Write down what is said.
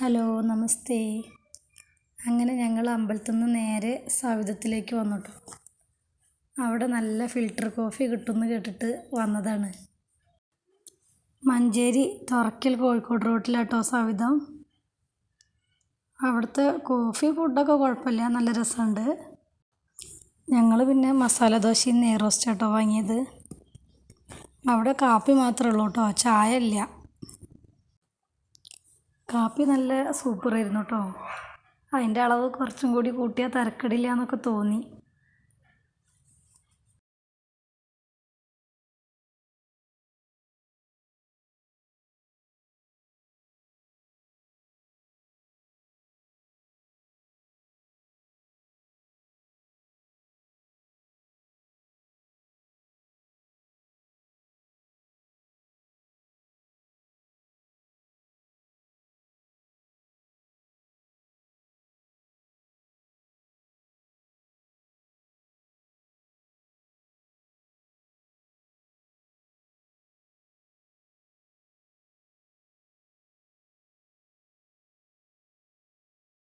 Hello നമസ്തേ. അങ്ങനെ ഞങ്ങൾ അമ്പലത്തിൽ നിന്ന് നേരെ സവിധത്തിലേക്ക് വന്നു കേട്ടോ. അവിടെ നല്ല ഫിൽറ്റർ കോഫി കിട്ടുമെന്ന് കേട്ടിട്ട് വന്നതാണ്. മഞ്ചേരി തുറക്കൽ കോഴിക്കോട് റോട്ടിലാട്ടോ സവിധം. അവിടുത്തെ കോഫി ഫുഡൊക്കെ കുഴപ്പമില്ല, നല്ല രസമുണ്ട്. ഞങ്ങൾ പിന്നെ മസാല ദോശയും നെയ്റോസ്റ്റാട്ടോ വാങ്ങിയത്. അവിടെ കാപ്പി മാത്രമേ ഉള്ളൂ കേട്ടോ, ചായ ഇല്ല. കാപ്പി നല്ല സൂപ്പറായിരുന്നു കേട്ടോ. അതിൻ്റെ അളവ് കുറച്ചും കൂടി കൂട്ടിയാൽ തരക്കേടില്ല എന്നൊക്കെ തോന്നി.